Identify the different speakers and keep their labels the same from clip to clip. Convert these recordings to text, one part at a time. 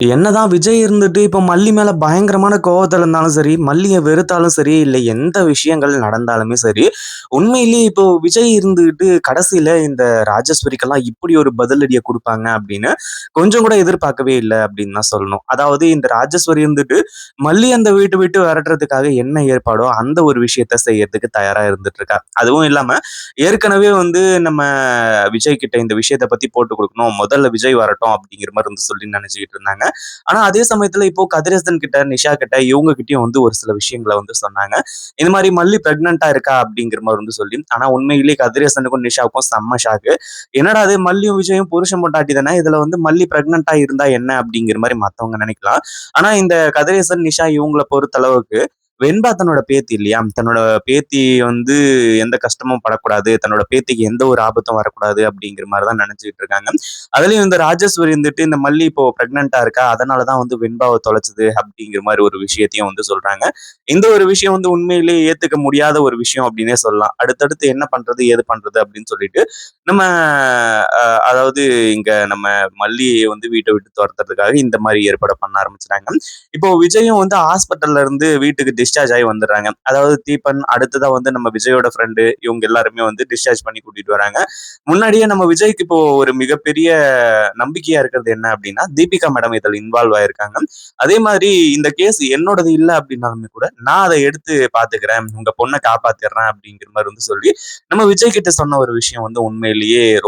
Speaker 1: என்னதான் விஜய் இருந்துட்டு, இப்ப மல்லி மேல பயங்கரமான கோவத்துல இருந்தாலும் சரி, மல்லிய வெறுத்தாலும் சரி, இல்ல எந்த விஷயங்கள் நடந்தாலுமே சரி, உண்மையிலேயே இப்போ விஜய் இருந்துகிட்டு கடைசியில இந்த ராஜேஸ்வரிக்கெல்லாம் இப்படி ஒரு பதிலடிய குடுப்பாங்க அப்படின்னு, கொஞ்சம் கூட எதிர்பார்க்கவே இல்ல அப்படின்னு தான் சொல்லணும். அதாவது இந்த ராஜேஸ்வரி இருந்துட்டு, மல்லி அந்த வீட்ட விட்டு விரட்டுறதுக்காக என்ன ஏற்பாடோ, அந்த ஒரு விஷயத்த செய்யறதுக்கு தயாரா இருந்துட்டு இருக்கா. அதுவும் இல்லாம, ஏற்கனவே வந்து நம்ம விஜய் கிட்ட இந்த விஷயத்த பத்தி போட்டு குடுக்கணும். முதல்ல விஜய் வரட்டும் அப்படிங்கிற மாரி வந்து சொல்லி நெனச்சுக்கிட்டு இருந்தாங்க. ஆனா அதே சமயத்துல இப்போ கதிரேசன் கிட்ட, நிஷா கிட்ட இவங்க கிட்டயும் வந்து ஒரு சில விஷயங்கள வந்து சொன்னாங்க. இந்த மாரி மல்லி பிரெக்னன்ட்டா இருக்கா அப்படிங்கிற மாரி வந்து சொல்லி. ஆனா உண்மையிலேயே கதிரேசனுக்கும், நிஷாவுக்கும் செம்ம ஷாக்கு. என்னடா இது மல்லியும், விஜயும் புருஷன் பொண்டாட்டி தானே. இதுல வந்து மல்லி பிரெக்னன்ட்டா இருந்தா என்ன அப்படிங்கிற மாரி மத்தவங்க நெனைக்கலாம். ஆனா இந்த கதிரேசன், நிஷா இவங்கள பொறுத்தளவுக்கு வெண்பா தன்னோட பேத்தி இல்லையா? தன்னோட பேத்தி வந்து எந்த கஷ்டமும் படக்கூடாது. தன்னோட பேத்திக்கு எந்த ஒரு ஆபத்தும் வரக்கூடாது அப்படிங்கிற மாரி தான் நெனச்சுக்கிட்டு இருக்காங்க. அதுலயும் இந்த ராஜேஸ்வரி வந்துட்டு இந்த மல்லி இப்போ பிரெக்னன்ட்டா இருக்கா. அதனால தான் வந்து வெண்பாவ தொலைச்சது அப்படிங்கிற மாரி ஒரு விஷயத்தையும் வந்து சொல்றாங்க. இந்த ஒரு விஷயம் வந்து உண்மையிலேயே ஏத்துக்க முடியாத ஒரு விஷயம் அப்படின்னே சொல்லலாம். அடுத்தடுத்து என்ன பண்றது? ஏது பண்றது? அப்படின்னு சொல்லிட்டு நம்ம அதாவது இங்க நம்ம மல்லிய வந்து வீட்ட விட்டு தொரத்துறதுக்காக இந்த மாரி ஏற்பாட பண்ண ஆரம்பிச்சுட்டாங்க. இப்போ விஜயும் வந்து ஹாஸ்பிட்டல்ல இருந்து வீட்டுக்கு டிஸ்சார்ஜ் ஆயி வந்துடுறாங்க. அதாவது தீபன், அடுத்ததா வந்து நம்ம விஜயோட ஃப்ரெண்டு இவங்க எல்லாருமே வந்து டிஸ்சார்ஜ் பண்ணி கூட்டிட்டு வராங்க. முன்னாடியே நம்ம விஜய்க்கு இப்போ ஒரு மிகப்பெரிய நம்பிக்கையா இருக்கிறது என்ன அப்படின்னா, தீபிகா மேடம் இதுல இன்வால்வ் ஆயிருக்காங்க. அதே மாதிரி இந்த கேஸ் என்னோடது இல்ல அப்படின்னாலுமே கூட, நான் அத எடுத்து பார்த்துக்கிறேன். உங்க பொண்ண காப்பாத்திடுறேன் அப்படிங்கிற மாரி வந்து சொல்லி, நம்ம விஜய் கிட்ட சொன்ன ஒரு விஷயம் வந்து உண்மையிலேயே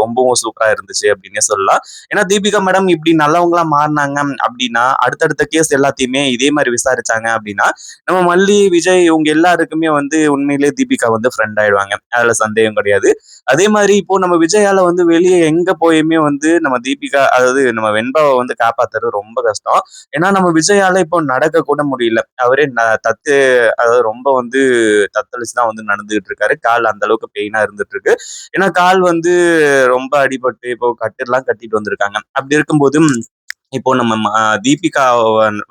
Speaker 1: ரொம்பவும் சூப்பரா இருந்துச்சு அப்படின்னே சொல்லலாம். ஏன்னா தீபிகா மேடம் இப்படி நல்லவங்களா மாறுனாங்க அப்படின்னா, அடுத்தடுத்த கேஸ் எல்லாத்தையுமே இதே மாரி விசாரிச்சாங்க அப்படின்னா, நம்ம மல்லி, விஜய் இவங்க எல்லாருக்குமே வந்து உண்மையிலேயே தீபிகா வந்து ஃப்ரெண்ட் ஆயிடுவாங்க. அதுல சந்தேகம் கிடையாது. அதே மாதிரி இப்போ நம்ம விஜயால வந்து வெளிய எங்க போயுமே வந்து நம்ம தீபிகா அதாவது நம்ம வெண்பாவ வந்து காப்பாத்துறது ரொம்ப கஷ்டம். ஏன்னா நம்ம விஜயால இப்போ நடக்க கூட முடியல. அவரே அதாவது ரொம்ப வந்து தத்தளிச்சு தான் வந்து நடந்துகிட்டு இருக்காரு. கால் அந்த அளவுக்கு பெயினா இருந்துட்டு இருக்கு. ஏன்னா கால் வந்து ரொம்ப அடிபட்டு இப்போ கட்டுலாம் கட்டிட்டு வந்திருக்காங்க. அப்படி இருக்கும்போது இப்போ நம்ம தீபிகாவ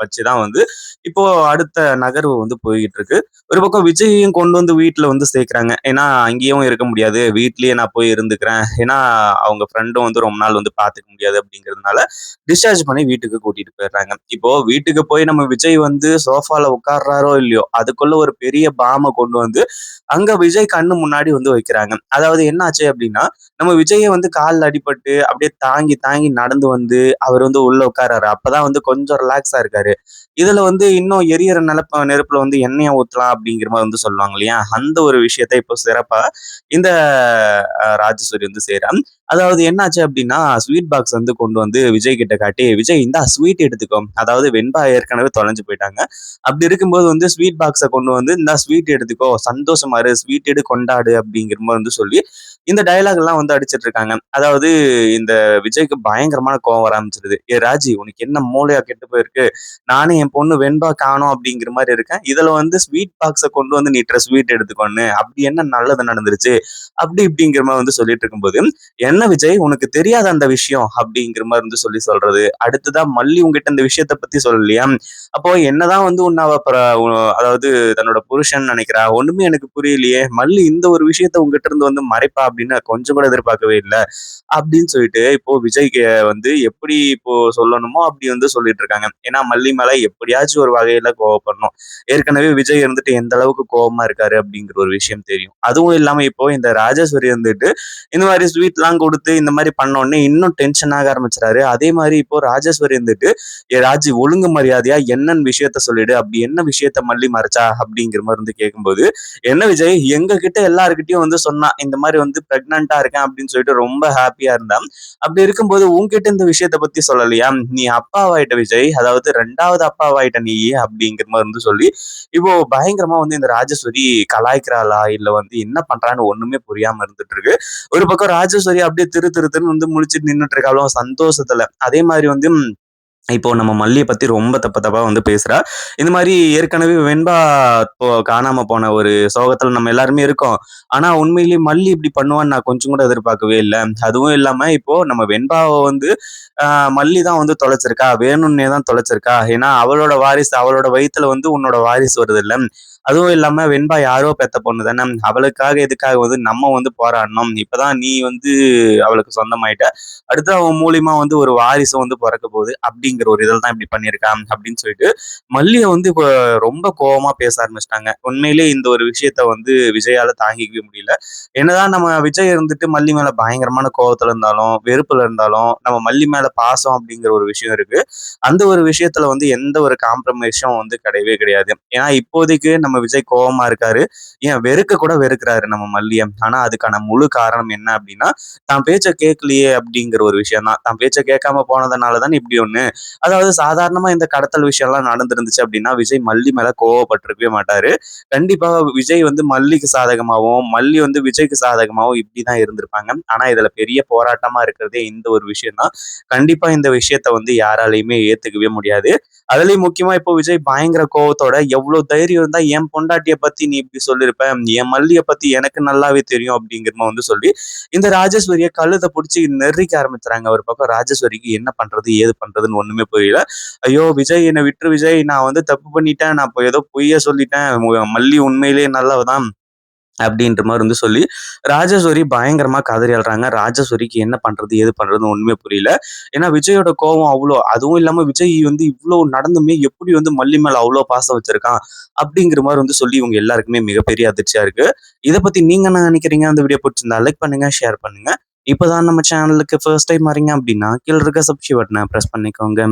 Speaker 1: வச்சு தான் வந்து இப்போ அடுத்த நகர்வு வந்து போய்கிட்டு இருக்கு. ஒரு பக்கம் விஜய்யையும் கொண்டு வந்து வீட்ல வந்து சேர்க்கிறாங்க. ஏன்னா, அங்கேயும் இருக்க முடியாது. வீட்லயே நான் போய் இருந்துக்கிறேன். ஏன்னா, அவங்க ஃப்ரெண்டும் வந்து ரொம்ப நாள் வந்து பார்த்துக்க முடியாது அப்படிங்கிறதுனால, டிஸ்சார்ஜ் பண்ணி வீட்டுக்கு கூட்டிட்டு போயிடுறாங்க. இப்போ வீட்டுக்கு போய் நம்ம விஜய் வந்து சோஃபால உட்கார்றாரோ இல்லையோ, அதுக்குள்ள ஒரு பெரிய பாம்ப கொண்டு வந்து அங்க விஜய் கண்ணு முன்னாடி வந்து வைக்கிறாங்க. அதாவது என்ன ஆச்சு அப்படின்னா, நம்ம விஜய வந்து கால்ல அடிபட்டு அப்படியே தாங்கி தாங்கி நடந்து வந்து அவர் வந்து உள்ள உட்கார்றாரு. அப்பதான் வந்து கொஞ்சம் ரிலாக்ஸா இருக்காரு. இதுல வந்து இன்னும் எரியிற நெருப்புல வந்து எண்ணெய ஊத்தலாம் அப்படிங்கிற மாரி வந்து சொல்லுவாங்க இல்லையா? அந்த ஒரு விஷயத்த இப்போ சிறப்பா இந்த ராஜேஸ்வரி வந்து செய்றா. அதாவது என்னாச்சு அப்படின்னா, ஸ்வீட் பாக்ஸ் வந்து கொண்டு வந்து விஜய் கிட்ட காட்டி, "விஜய் இந்தா ஸ்வீட் எடுத்துக்கோ." அதாவது வெண்பா ஏற்கனவே தொலைஞ்சு போயிட்டாங்க. அப்படி இருக்கும்போது வந்து ஸ்வீட் பாக்ஸ கொண்டு வந்து, "இந்தா ஸ்வீட் எடுத்துக்கோ. சந்தோஷமா இரு. ஸ்வீட் எடு கொண்டாடு." அப்படிங்கிற மாரி வந்து சொல்லி, இந்த டயலாக் எல்லாம் வந்து அடிச்சிட்டு இருக்காங்க. அதாவது இந்த விஜய்க்கு பயங்கரமான கோவம் வர ஆரம்பிச்சிருது. "ஏய் ராஜி உனக்கு என்ன மூளையா கெட்டு போயிருக்கு? நானும் என் பொண்ணு வெண்பா காணோம் அப்படிங்கிற மாரி இருக்கேன். இதுல வந்து ஸ்வீட் பாக்ஸ கொண்டு வந்து நீட்டுற ஸ்வீட் எடுத்துக்கோன்னு. அப்படி என்ன நல்லது நடந்துருச்சு?" அப்படி இப்படிங்கிற மாரி வந்து சொல்லிட்டு இருக்கும்போது, "என்ன விஜய் உனக்கு தெரியாத அந்த விஷயம்?" அப்படிங்கிற மாரி வந்து சொல்லி சொல்றது. அடுத்ததா மல்லி உன்கிட்ட இந்த விஷயத்த பத்தி சொல்லலையா? அப்போ என்னதான் வந்து உன்ன அவ அதாவது தன்னோட புருஷன் நெனைக்கிறா. ஒண்ணுமே எனக்கு புரியலையே. மல்லி இந்த ஒரு விஷயத்த உன்கிட்ட இருந்து வந்து மறைப்பா அப்படின்னு நான் கொஞ்சம் கூட எதிர்பார்க்கவே இல்ல. அப்படின்னு சொல்லிட்டு இப்போ விஜய்க்கு வந்து எப்படி இப்போ சொல்லணுமோ அப்படி வந்து சொல்லிட்டு இருக்காங்க. ஏன்னா மல்லி மேல எப்படியாச்சும் ஒரு வகையில கோவப்படணும். ஏற்கனவே விஜய் இருந்துட்டு எந்த அளவுக்கு கோவமா இருக்காரு அப்படிங்கிற ஒரு விஷயம் தெரியும். அதுவும் இல்லாம இப்போ இந்த ராஜேஸ்வரி வந்துட்டு இந்த மாதிரி ஸ்வீட்லாம் குடுத்து இந்த மாதிரி பண்ண உடனே இன்னும் டென்ஷன் ஆக ஆரம்பிச்சுறாரு. அதே மாதிரி இப்போ ராஜேஸ்வரி இருந்துட்டு, "ஏ ராஜி ஒழுங்கு மரியாதையா என்னன்னு விஷயத்த சொல்லிடு. அப்படி என்ன விஷயத்த மல்லி மறைச்சா?" அப்படிங்கிற மாதிரி வந்து கேட்கும்போது, "என்ன விஜய் எங்க கிட்ட எல்லார்கிட்டயும் வந்து சொன்னா. இந்த மாதிரி வந்து பிரெக்னன்ட்டா இருக்கேன் அப்படின்னு சொல்லிட்டு ரொம்ப ஹாப்பியா இருந்தா. அப்படி இருக்கும்போது உன்கிட்ட இந்த விஷயத்த பத்தி சொல்லலையா? நீ அப்பாவாயிட்ட விஜய். அதாவது 2வது அப்பாவாயிட்ட நீ." அப்படிங்கிற மாதிரி வந்து சொல்லி, இப்போ பயங்கரமா வந்து இந்த ராஜேஸ்வரி கலாய்க்கிறாளா? இல்ல வந்து என்ன பண்றான்னு ஒண்ணுமே புரியாம இருந்துட்டு இருக்கு. ஒரு பக்கம் ராஜேஸ்வரி அப்படியே திரு திரு திருன்னு வந்து முழிச்சுட்டு நின்னுட்டு இருக்காளாம் சந்தோஷத்துல. அதே மாதிரி வந்து இப்போ நம்ம மல்லிய பத்தி ரொம்ப தப்பு தப்பா வந்து பேசுறா. இந்த மாரி ஏற்கனவே வெண்பா காணாம போன ஒரு சோகத்துல நம்ம எல்லாருமே இருக்கோம். ஆனா உண்மையிலேயே மல்லி இப்படி பண்ணுவான்னு நான் கொஞ்சம் கூட எதிர்பார்க்கவே இல்ல. அதுவும் இல்லாம இப்போ நம்ம வெண்பாவ வந்து அ மல்லி தான் வந்து தொலைச்சிருக்கா. வேணும்னே தான் தொலைச்சிருக்கா. ஏன்னா அவளோட வாரிசு அவளோட வயித்துல வந்து உன்னோட வாரிசு வருதுல்ல. அதுவும் இல்லாம வெண்பா யாரோ பெத்த பொண்ணு தானே. அவளுக்காக எதுக்காக வந்து நம்ம வந்து போராடணும். இப்பதான் நீ வந்து அவளுக்கு சொந்தமாயிட்ட. அடுத்து அவன் மூலியமா வந்து ஒரு வாரிசும் வந்து பொறக்க போகுது. அப்படிங்கிற அப்படிங்கிற ஒரு இதில தான் இப்படி பண்ணியிருக்கான் அப்படின்னு சொல்லிட்டு மல்லிய வந்து இப்ப ரொம்ப கோவமா பேச ஆரம்பிச்சுட்டாங்க. உண்மையிலேயே இந்த ஒரு விஷயத்த வந்து விஜயால தாங்கிக்கவே முடியல. என்னதான் நம்ம விஜய் இருந்துட்டு மல்லி மேல பயங்கரமான கோவத்துல இருந்தாலும், வெறுப்புல இருந்தாலும், நம்ம மல்லி மேல பாசம் அப்படிங்கிற ஒரு விஷயம் இருக்கு. அந்த ஒரு விஷயத்துல வந்து எந்த ஒரு காம்ப்ரமைஸும் வந்து கிடையவே கிடையாது. ஏன்னா இப்போதைக்கு நம்ம விஜய் கோவமா இருக்காரு. ஏன் வெறுக்க கூட வெறுக்கிறாரு நம்ம மல்லிய. ஆனா அதுக்கான முழு காரணம் என்ன அப்படின்னா, தான் பேச்ச கேட்கலையே அப்படிங்கிற ஒரு விஷயம் தான். தான் பேச்ச கேட்காம போனதுனால தானே இப்படி ஒண்ணு. அதாவது சாதாரணமா இந்த கடத்தல் விஷயம்லாம் நடந்திருந்துச்சு அப்படின்னா, விஜய் மல்லி மேல கோவப்பட்டிருக்கவே மாட்டாரு. கண்டிப்பா விஜய் வந்து மல்லிக்கு சாதகமாவும், மல்லி வந்து விஜய்க்கு சாதகமாவும் இப்படிதான் இருந்திருப்பாங்க. ஆனா இதுல பெரிய போராட்டமா இருக்கிறதே இந்த ஒரு விஷயம் தான். கண்டிப்பா இந்த விஷயத்த வந்து யாராலயுமே ஏத்துக்கவே முடியாது. அதுலயும் முக்கியமா இப்போ விஜய் பயங்கர கோவத்தோட எவ்ளோ தைரியம் இருந்தா என் பொண்டாட்டிய பத்தி நீ இப்படி சொல்லியிருப்ப. என் மல்லிய பத்தி எனக்கு நல்லாவே தெரியும் அப்படிங்கிற மாரி வந்து சொல்லி, இந்த ராஜேஸ்வரிய கழுத்த புடிச்சு நெர்ரிக்க ஆரம்பிச்சுறாங்க. ஒரு பக்கம் ராஜேஸ்வரிக்கு என்ன பண்றது? ஏது பண்றதுன்னு ஒண்ணுமே புரியல. ஐயோ! விஜய் என்ன விட்டுரு விஜய். நான் வந்து தப்பு பண்ணிட்டேன். நான் இப்ப ஏதோ பொய்ய சொல்லிட்டேன். மல்லி உண்மையிலேயே நல்லவ தான். அப்படின்ற மாரி வந்து சொல்லி, ராஜேஸ்வரி பயங்கரமா கதறி அழுறாங்க. ராஜேஸ்வரிக்கு என்ன பண்றது? ஏது பண்றதுன்னு ஒண்ணுமே புரியல. ஏன்னா விஜயோட கோவம் அவ்ளோ. அதுவும் இல்லாம விஜய் வந்து இவ்ளோ நடந்துமே எப்படி வந்து மல்லி மேல அவ்ளோ பாசம் வச்சிருக்கான்? அப்படிங்கிற மாரி வந்து சொல்லி இவங்க எல்லாருக்குமே மிகப்பெரிய அதிர்ச்சியா இருக்கு. இத பத்தி நீங்க என்ன நினைக்கிறீங்க? அந்த வீடியோ புடிச்சிருந்தா லைக் பண்ணுங்க, ஷேர் பண்ணுங்க. இப்பதான் நம்ம சேனலுக்கு ஃபர்ஸ்ட் டைம் வரீங்க அப்படின்னா, கீழ இருக்க சப்ஸ்கிரைப் பட்டன பிரஸ் பண்ணிக்கோங்க.